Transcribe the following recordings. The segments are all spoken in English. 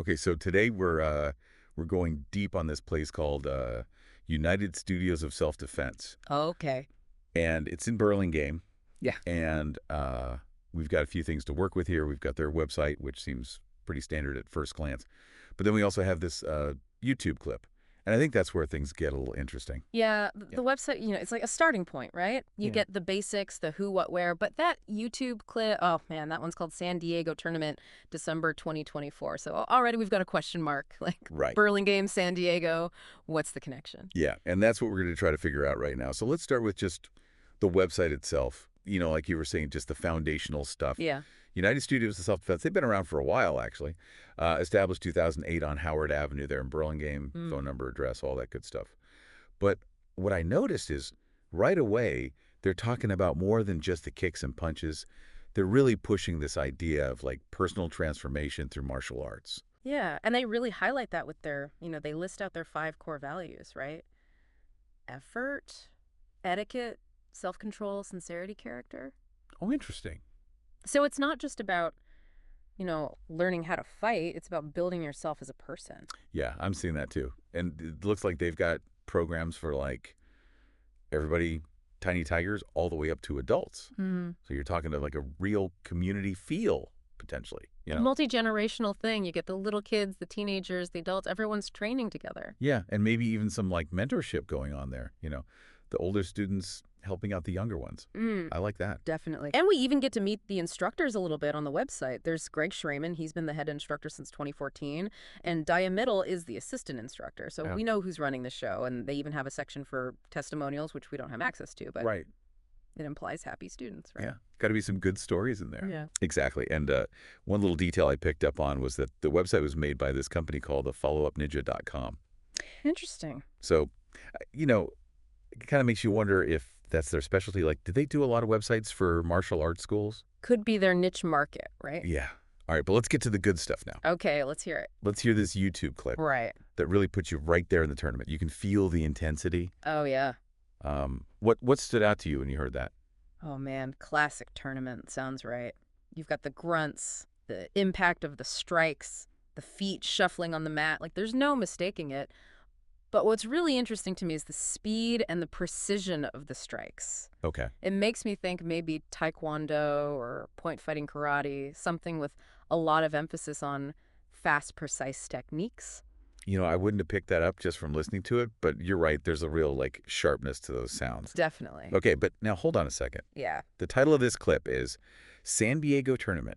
Okay, so today we're going deep on this place called United Studios of Self-Defense, Okay. and it's in Burlingame. Yeah. And we've got a few things to work with here. We've got their website, which seems pretty standard at first glance, but then we also have this YouTube clip, and I think that's where things get a little interesting. Yeah, Yeah. the website, it's like a starting point, right? You Yeah. get the basics, the who, what, where, but that YouTube clip, oh man, that one's called San Diego Tournament, December 2024. So already we've got a question mark, like Right. Burlingame, San Diego, what's the connection? Yeah, and that's what we're going to try to figure out right now. So let's start with just the website itself. Like you were saying, just the foundational stuff. Yeah. United Studios of Self-Defense, they've been around for a while, actually. Established 2008 on Howard Avenue there in Burlingame, phone number, address, all that good stuff. But what I noticed is right away, they're talking about more than just the kicks and punches. They're really pushing this idea of like personal transformation through martial arts. Yeah, and they really highlight that with their, they list out their 5 core values, right? Effort, etiquette, self-control, sincerity, character. Oh, interesting. So it's not just about, learning how to fight. It's about building yourself as a person. Yeah, I'm seeing that too. And it looks like they've got programs for like everybody, tiny tigers, all the way up to adults. So you're talking to like a real community feel, potentially. Multi-generational thing. You get the little kids, the teenagers, the adults, everyone's training together. Yeah, and maybe even some like mentorship going on there. The older students helping out the younger ones. I like that. Definitely. And we even get to meet the instructors a little bit on the website. There's Greg Schraman. He's been the head instructor since 2014. And Dia Middle is the assistant instructor. So Yeah. we know who's running the show. And they even have a section for testimonials, which we don't have access to. But Right. it implies happy students, right? Yeah. Got to be some good stories in there. Yeah. Exactly. And one little detail I picked up on was that the website was made by this company called the followupninja.com. Interesting. So, it kind of makes you wonder if that's their specialty. Like, do they do a lot of websites for martial arts schools? Could be their niche market, right? Yeah. All right, but let's get to the good stuff now. Okay, let's hear it. Let's hear this YouTube clip Right. that really puts you right there in the tournament. You can feel the intensity. Oh, yeah. What stood out to you when you heard that? Oh, man. Classic tournament. Sounds right. You've got the grunts, the impact of the strikes, the feet shuffling on the mat. Like, there's no mistaking it. But what's really interesting to me is the speed and the precision of the strikes. Okay. It makes me think maybe taekwondo or point fighting karate, something with a lot of emphasis on fast, precise techniques. I wouldn't have picked that up just from listening to it, but you're right. There's a real, like, sharpness to those sounds. Definitely. Okay, but now hold on a second. Yeah. The title of this clip is San Diego Tournament,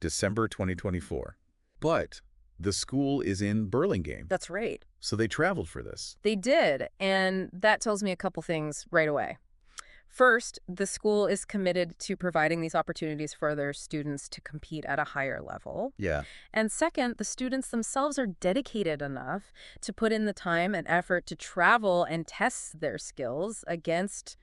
December 2024. But the school is in Burlingame. That's right. So they traveled for this. They did, and that tells me a couple things right away. First, the school is committed to providing these opportunities for their students to compete at a higher level. Yeah. And second, the students themselves are dedicated enough to put in the time and effort to travel and test their skills against,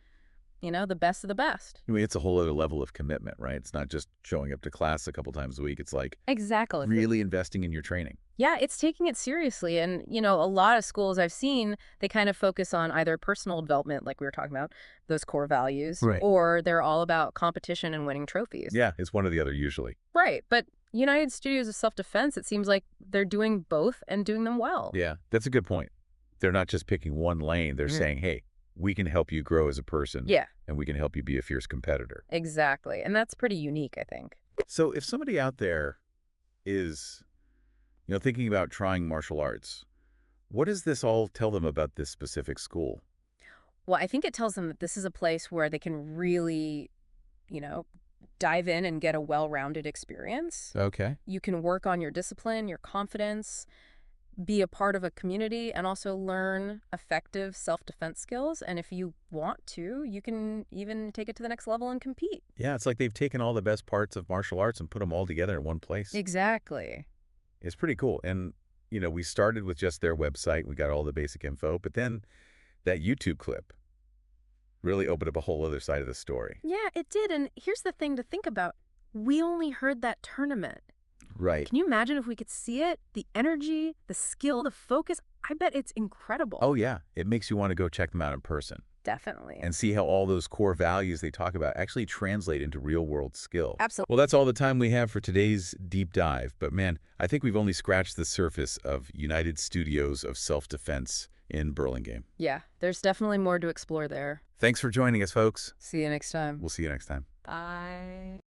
the best of the best. I mean, it's a whole other level of commitment, right? It's not just showing up to class a couple times a week. It's like Exactly. really investing in your training. Yeah, it's taking it seriously. And, a lot of schools I've seen, they kind of focus on either personal development, like we were talking about, those core values, Right. or they're all about competition and winning trophies. Yeah, it's one or the other usually. Right. But United Studios of Self-Defense, it seems like they're doing both and doing them well. Yeah, that's a good point. They're not just picking one lane. They're saying, hey, we can help you grow as a person. Yeah, And we can help you be a fierce competitor. exactly. And that's pretty unique, I think. So if somebody out there is, thinking about trying martial arts, what does this all tell them about this specific school? Well, I think it tells them that this is a place where they can really, dive in and get a well-rounded experience. Okay. You can work on your discipline, your confidence, be a part of a community, and also learn effective self-defense skills. And if you want to, you can even take it to the next level and compete. Yeah, it's like they've taken all the best parts of martial arts and put them all together in one place. Exactly. It's pretty cool. And, we started with just their website. We got all the basic info. But then that YouTube clip really opened up a whole other side of the story. Yeah, it did. And here's the thing to think about. We only heard that tournament. Right. Can you imagine if we could see it? The energy, the skill, the focus. I bet it's incredible. Oh, yeah. It makes you want to go check them out in person. Definitely. and see how all those core values they talk about actually translate into real-world skill. Absolutely. Well, that's all the time we have for today's deep dive. But man, I think we've only scratched the surface of United Studios of Self-Defense in Burlingame. Yeah, there's definitely more to explore there. Thanks for joining us, folks. See you next time. We'll see you next time. Bye.